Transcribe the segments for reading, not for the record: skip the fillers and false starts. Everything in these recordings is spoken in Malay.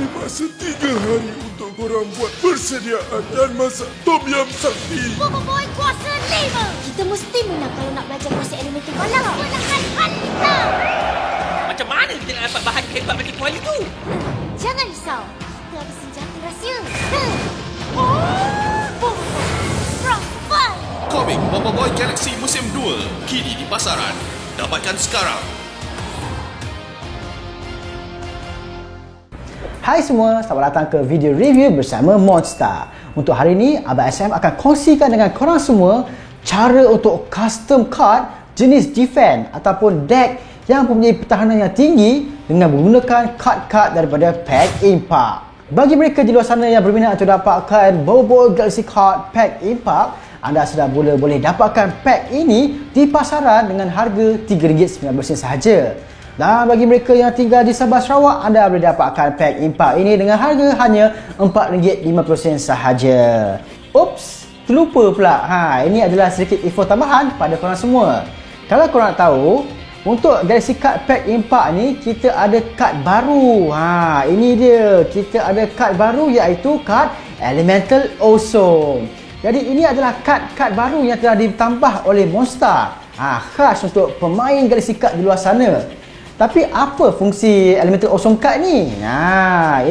beri masa 3 hari untuk korang buat persediaan dan masak Tom Yum Sakti. Boy kuasa 5. Kita mesti menang kalau nak belajar proses elemental malam. Menangkan hati kita. Macam mana kita nak dapat bahan hebat bagi kuali tu? Jangan risau. Kita ada senjata rahsia. Komik Bobo Boy Galaxy Musim 2 kini di pasaran. Dapatkan sekarang. Hai semua, selamat datang ke video review bersama Monster. Untuk hari ini, Abang SM akan kongsikan dengan korang semua cara untuk custom card jenis defense ataupun deck yang mempunyai pertahanan yang tinggi dengan menggunakan card-card daripada Pack Impact. Bagi mereka di luar sana yang berminat untuk dapatkan Bobo Galaxy Card Pack Impact, anda sudah boleh dapatkan pack ini di pasaran dengan harga RM3.19 sahaja. Dan bagi mereka yang tinggal di Sabah Sarawak, anda boleh dapatkan pack Impact ini dengan harga hanya RM4.50 sahaja. Oops, terlupa pula. Ini adalah sedikit info tambahan pada korang semua. Kalau korang tahu, untuk Galaxy Card Pack Impact ni kita ada kad baru. Ini dia. Kita ada kad baru iaitu kad Elemental Awesome. Jadi ini adalah kad baru yang telah ditambah oleh Monster. Khas untuk pemain Galaxy Card di luar sana. Tapi apa fungsi Elemental Awesome Card ni?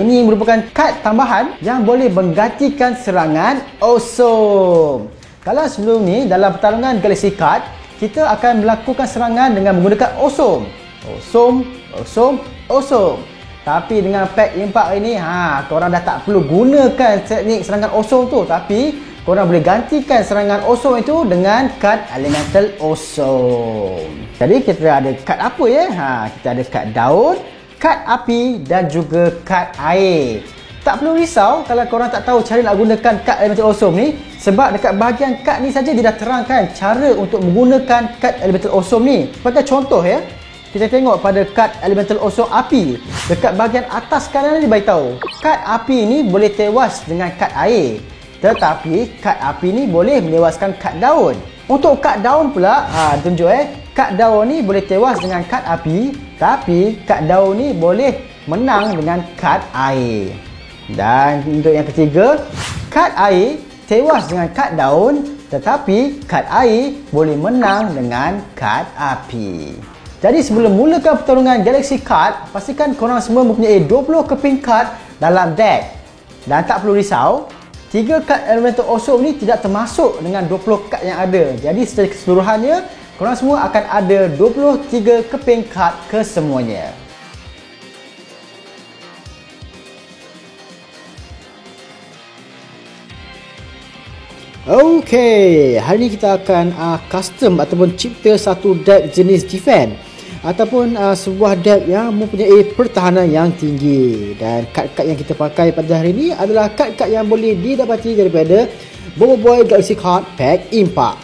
Ini merupakan kad tambahan yang boleh menggantikan serangan Awesome. Kalau sebelum ni dalam pertarungan Galaxy Card, kita akan melakukan serangan dengan menggunakan Awesome. Awesome. Tapi dengan Pack Impact ini, korang dah tak perlu gunakan teknik serangan Awesome tu. Tapi korang boleh gantikan serangan Awesome itu dengan kad Elemental Awesome. Jadi kita ada kad apa ya? Kita ada kad daun, kad api dan juga kad air. Tak perlu risau kalau korang tak tahu cara nak gunakan kad Elemental Awesome ni, sebab dekat bahagian kad ni saja dia dah terangkan cara untuk menggunakan kad Elemental Awesome ni. Sebagai contoh ya, kita tengok pada kad Elemental Awesome api. Dekat bahagian atas kanan ni beritahu, kad api ni boleh tewas dengan kad air. Tetapi kad api ni boleh menewaskan kad daun. Untuk kad daun pula, tunjuk kad daun ni boleh tewas dengan kad api, tapi kad daun ni boleh menang dengan kad air. Dan untuk yang ketiga, kad air tewas dengan kad daun, tetapi kad air boleh menang dengan kad api. Jadi sebelum mulakan pertarungan Galaxy Card, pastikan korang semua mempunyai 20 keping card dalam deck. Dan tak perlu risau, 3 kad Elemental Awesome ni tidak termasuk dengan 20 kad yang ada. Jadi secara keseluruhannya, korang semua akan ada 23 keping kad kesemuanya. Okey, hari ini kita akan custom ataupun cipta satu deck jenis defense ataupun sebuah deck yang mempunyai pertahanan yang tinggi. Dan kad-kad yang kita pakai pada hari ini adalah kad-kad yang boleh didapati daripada Bobo Boy Galaxy Card Pack Impact.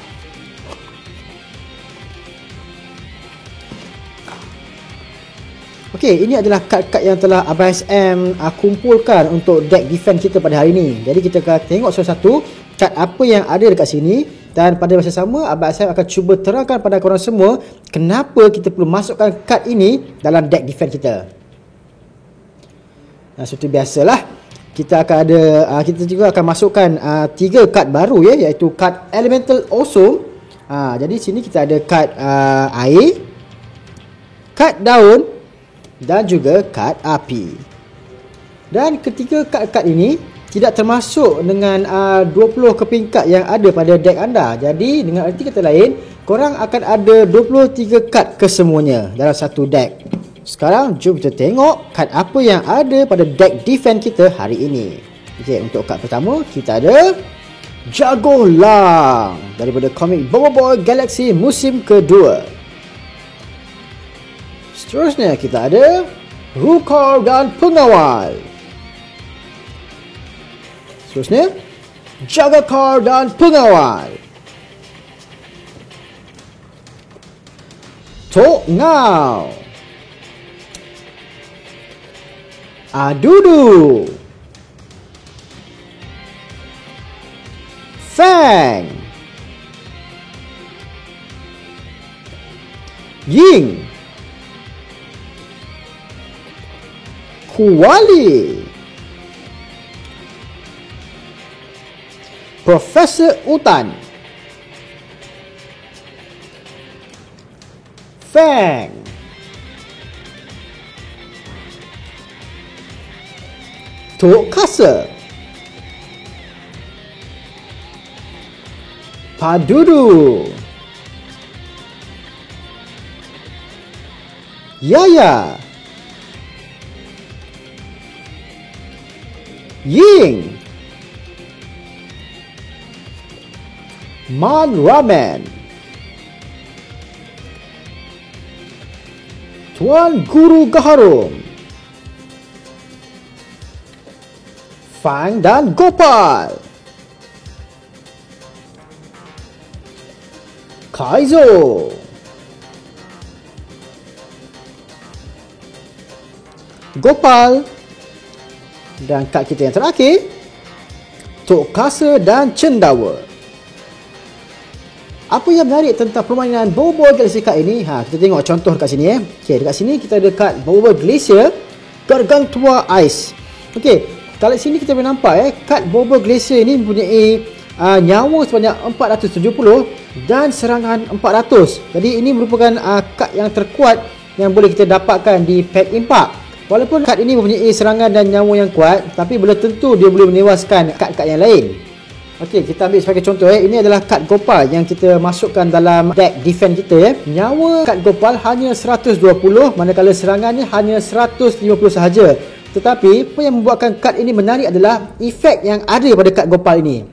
Okey, ini adalah kad-kad yang telah Abang SM kumpulkan untuk deck defense kita pada hari ini. Jadi kita akan tengok satu-satu kad apa yang ada dekat sini, dan pada masa sama Abang SM akan cuba terangkan pada korang semua kenapa kita perlu masukkan kad ini dalam deck defense kita. Seperti biasalah, kita akan ada kita juga akan masukkan 3 kad baru ya, iaitu kad Elemental Awesome. Jadi sini kita ada kad air, kad daun dan juga kad api. Dan ketiga kad-kad ini tidak termasuk dengan 20 keping kad yang ada pada deck anda. Jadi dengan arti kata lain, korang akan ada 23 kad kesemuanya dalam satu deck. Sekarang jom kita tengok kad apa yang ada pada deck defense kita hari ini. Okey, untuk kad pertama kita ada Jago Lang daripada komik Bobo Boy Galaxy musim kedua. Seterusnya kita ada Rukar dan Pengawal. Seterusnya Jagakar dan Pengawal. Tok Ngau, Adudu, Fang, Ying, Kuali, Profesor Utan. Fang. Tok Kasa. Padudu. Yaya. Ying. Man Ramen. Tuan Guru Gaharum. Fang dan Gopal. Kaizo. Gopal. Dan kad kita yang terakhir, Tok Kasa dan Cendawa. Apa yang menarik tentang permainan Bobo Galaxy Card ini? Kita tengok contoh dekat sini Okey, dekat sini kita ada kad Bobo Glacier Gargantua Ice. Okey, kalau sini kita boleh nampak kad Bobo Glacier ini mempunyai nyawa sebanyak 470 dan serangan 400. Jadi ini merupakan kad yang terkuat yang boleh kita dapatkan di pack impak. Walaupun kad ini mempunyai serangan dan nyawa yang kuat, tapi belum tentu dia boleh menewaskan kad-kad yang lain. Okey, kita ambil sebagai contoh ini adalah kad Gopal yang kita masukkan dalam deck defense kita Nyawa kad Gopal hanya 120, manakala serangannya hanya 150 sahaja. Tetapi apa yang membuatkan kad ini menarik adalah efek yang ada pada kad Gopal ini.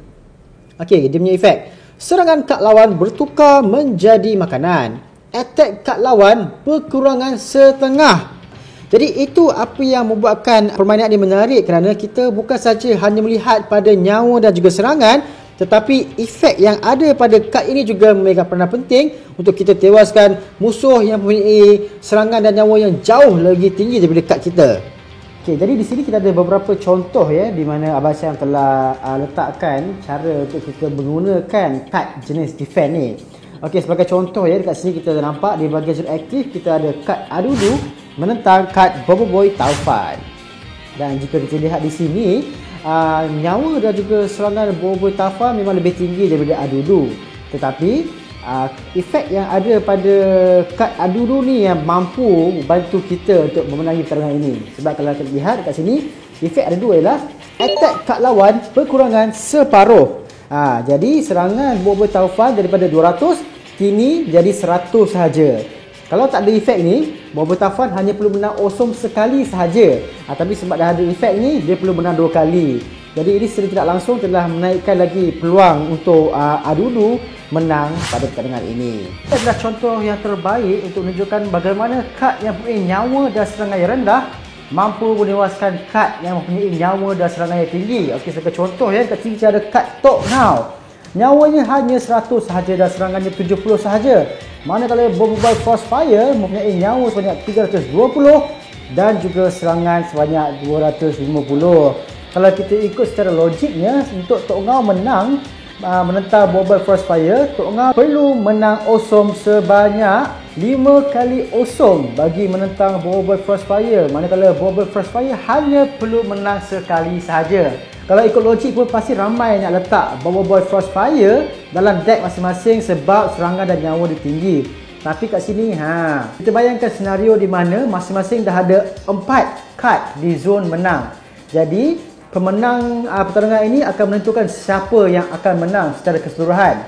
Okey, dia punya efek. Serangan kad lawan bertukar menjadi makanan. Attack kad lawan berkurangan setengah. Jadi itu apa yang membuatkan permainan ini menarik, kerana kita bukan saja hanya melihat pada nyawa dan juga serangan, tetapi efek yang ada pada kad ini juga memegang peranan penting untuk kita tewaskan musuh yang mempunyai serangan dan nyawa yang jauh lagi tinggi daripada kad kita. Okey, jadi di sini kita ada beberapa contoh di mana Abang Syam telah letakkan cara untuk kita menggunakan kad jenis defense ni. Okey, sebagai contoh dekat sini kita nampak di bahagian zon aktif kita ada kad Adudu menentang kad Bobo Boy Taufan. Dan jika kita lihat di sini, nyawa dan juga serangan Bobo Boy Taufan memang lebih tinggi daripada Adudu. Tetapi efek yang ada pada kad Adudu ni yang mampu bantu kita untuk memenangi pertarungan ini. Sebab kalau kita lihat dekat sini, efek ada dua ialah attack kad lawan berkurangan separuh. Jadi serangan Bobo Boy Taufan daripada 200 kini jadi 100 sahaja. Kalau tak ada efek ni, Bobo Boy Taufan hanya perlu menang Osom sekali sahaja. Tapi sebab dah ada efek ni, dia perlu menang 2 kali. Jadi ini secara tidak langsung telah menaikkan lagi peluang untuk Adudu menang pada pertandingan ini. Ini adalah contoh yang terbaik untuk menunjukkan bagaimana kad yang mempunyai nyawa dan serangan yang rendah mampu menewaskan kad yang mempunyai nyawa dan serangan yang tinggi. Okey, sebagai contoh dekat sini kita ada kad Tok Ngau. Nyawanya hanya 100 sahaja dan serangannya 70 sahaja. Manakala Bobo Boy Frostfire mempunyai nyawa sebanyak 320 dan juga serangan sebanyak 250. Kalau kita ikut secara logiknya, untuk Tok Ngau menang menentang Bobo Boy Frostfire, Tok Ngau perlu menang Osom sebanyak 5 kali Osom bagi menentang Bobo Boy Frostfire. Manakala Bobo Boy Frostfire hanya perlu menang sekali sahaja. Kalau ikut logik pun pasti ramai nak letak Bobo Boy Frostfire dalam deck masing-masing sebab serangan dan nyawa dia tinggi. Tapi kat sini kita bayangkan senario di mana masing-masing dah ada 4 kad di zon menang. Jadi pemenang pertarungan ini akan menentukan siapa yang akan menang secara keseluruhan.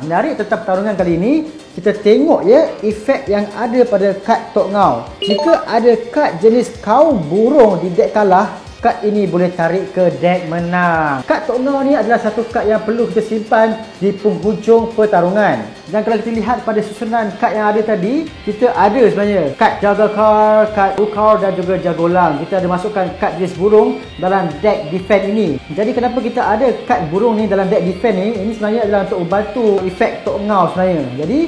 Menarik tentang pertarungan kali ini, kita tengok efek yang ada pada kad Tok Ngau. Jika ada kad jenis kaum burung di deck kalah, kad ini boleh tarik ke deck menang. Kad Tok Ngau ni adalah satu kad yang perlu kita simpan di penghujung pertarungan. Dan kalau kita lihat pada susunan kad yang ada tadi, kita ada sebenarnya kad Jagakar, kad Ukar dan juga Jagolang. Kita ada masukkan kad jenis burung dalam deck defense ini. Jadi kenapa kita ada kad burung ni dalam deck defense ni? Ini sebenarnya adalah untuk membantu efek Tok Ngau sebenarnya. Jadi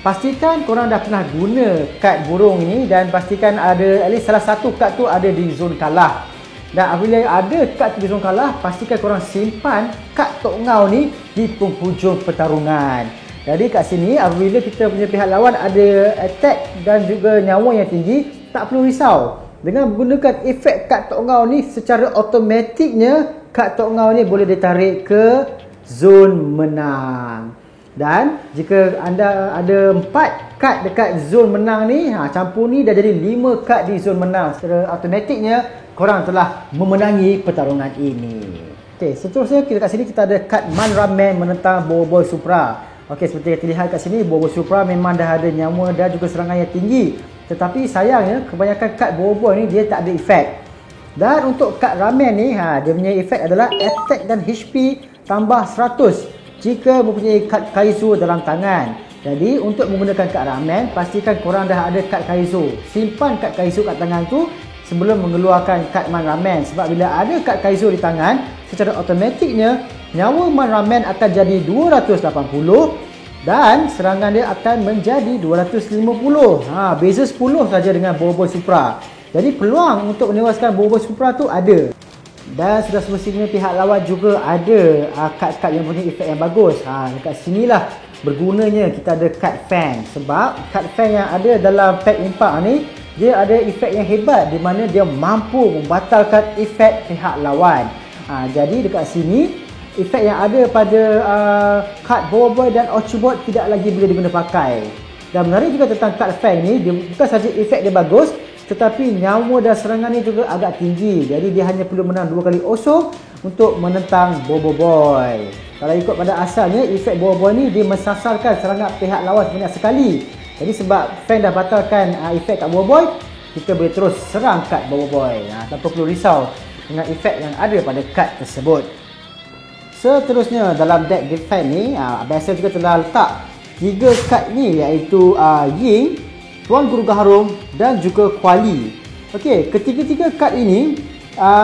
pastikan korang dah pernah guna kad burung ini dan pastikan ada at least salah satu kad tu ada di zon kalah. Dan apabila ada kad di zon kalah, pastikan korang simpan kad Tok Ngau ni di penghujung pertarungan. Jadi kat sini apabila kita punya pihak lawan ada attack dan juga nyawa yang tinggi, tak perlu risau. Dengan menggunakan efek kad Tok Ngau ni, secara automatiknya kad Tok Ngau ni boleh ditarik ke zon menang. Dan jika anda ada 4 kad dekat zon menang ni, campur ni dah jadi 5 kad di zon menang. Secara automatiknya korang telah memenangi pertarungan ini. Okey, seterusnya kita kat sini kita ada kad Man Ramen menentang Boboiboy Supra. Okey, seperti yang terlihat kat sini, Boboiboy Supra memang dah ada nyawa dan juga serangan yang tinggi. Tetapi sayangnya kebanyakan kad Boboiboy ni dia tak ada efek. Dan untuk kad Ramen ni, dia punya efek adalah attack dan HP tambah 100 jika mempunyai kad Kaizo dalam tangan. Jadi untuk menggunakan kad Ramen, pastikan korang dah ada kad Kaizo. Simpan kad Kaizo kat tangan tu sebelum mengeluarkan kad Man Ramen. Sebab bila ada kad Kaizo di tangan, secara automatiknya nyawa Man Ramen akan jadi 280 dan serangan dia akan menjadi 250. Beza 10 saja dengan Boboiboy Supra. Jadi peluang untuk menewaskan Boboiboy Supra tu ada. Dan sudah semestinya pihak lawan juga ada kad-kad yang punya efek yang bagus. Dekat sinilah bergunanya kita ada kad fan. Sebab kad fan yang ada dalam pack impak ni, dia ada efek yang hebat di mana dia mampu membatalkan efek pihak lawan. Jadi dekat sini efek yang ada pada kad Boboiboy dan Ochobot tidak lagi boleh diguna pakai. Dan menarik juga tentang kad fan ni, dia bukan saja efek dia bagus, tetapi nyawa dan serangan ni juga agak tinggi. Jadi dia hanya perlu menang 2 kali osong untuk menentang Boboiboy. Kalau ikut pada asalnya, efek Boboiboy ni dia mensasarkan serangan pihak lawan sebanyak sekali. Jadi sebab fan dah batalkan efek kat Boboiboy, kita boleh terus serang kad Boboiboy tanpa perlu risau dengan efek yang ada pada kad tersebut. Seterusnya dalam deck defense ni, biasa juga telah letak 3 kad ni, iaitu Ying, Tuan Guru Gaharum dan juga Kuali. Okey, ketiga-tiga kad ini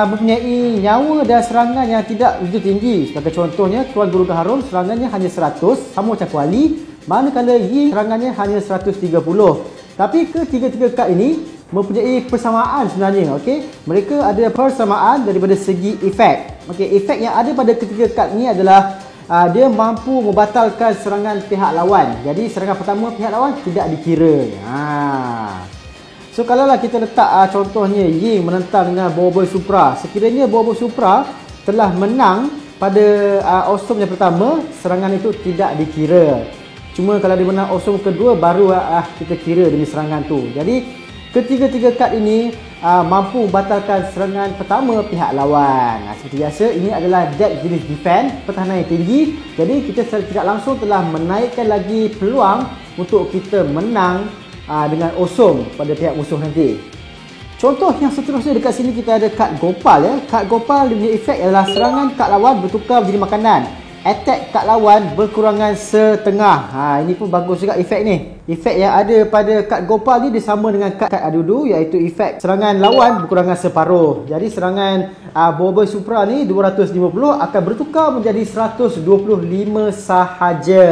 mempunyai nyawa dan serangan yang tidak begitu tinggi. Sebagai contohnya, Tuan Guru Gaharum serangannya hanya 100, sama macam Kuali, manakala Ying serangannya hanya 130. Tapi ketiga-tiga kad ini mempunyai persamaan sebenarnya. Okey, mereka ada persamaan daripada segi efek. Okey, efek yang ada pada ketiga kad ini adalah dia mampu membatalkan serangan pihak lawan. Jadi serangan pertama pihak lawan tidak dikira. So kalaulah kita letak contohnya Ying menentang dengan Boboiboy Supra, sekiranya Boboiboy Supra telah menang pada awesome yang pertama, serangan itu tidak dikira. Cuma kalau dia menang awesome kedua, baru kita kira demi serangan tu. Jadi ketiga-tiga kad ini mampu membatalkan serangan pertama pihak lawan. Seperti biasa, ini adalah deck jenis defense, pertahanan yang tinggi. Jadi kita secara tidak langsung telah menaikkan lagi peluang untuk kita menang dengan awesome pada pihak musuh nanti. Contoh yang seterusnya dekat sini kita ada kad Gopal ya. Kad Gopal dia punya efek adalah serangan kad lawan bertukar menjadi makanan. Attack kad lawan berkurangan setengah. Ini pun bagus juga efek ni. Efek yang ada pada kad Gopal ni dia sama dengan kad Adudu, iaitu efek serangan lawan berkurangan separuh. Jadi serangan Boboiboy Supra ni 250 akan bertukar menjadi 125 sahaja.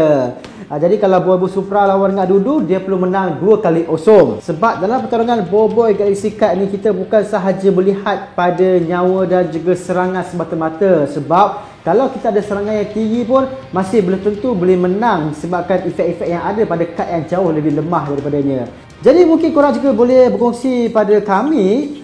Jadi kalau Boboiboy Supra lawan dengan Adudu, dia perlu menang 2 kali awesome. Sebab dalam pertarungan Boboiboy Galaxy Card ni, kita bukan sahaja melihat pada nyawa dan juga serangan semata-mata. Sebab kalau kita ada serangan yang tinggi pun masih belum tentu boleh menang sebabkan efek-efek yang ada pada kad yang jauh lebih lemah daripadanya. Jadi mungkin korang juga boleh berkongsi pada kami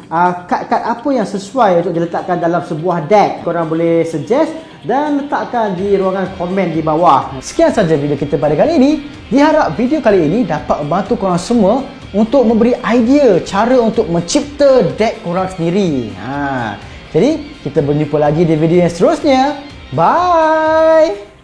kad-kad apa yang sesuai untuk diletakkan dalam sebuah deck. Korang boleh suggest dan letakkan di ruangan komen di bawah. Sekian saja video kita pada kali ini. Diharap video kali ini dapat membantu korang semua untuk memberi idea cara untuk mencipta deck korang sendiri. Jadi kita berjumpa lagi di video yang seterusnya. Bye!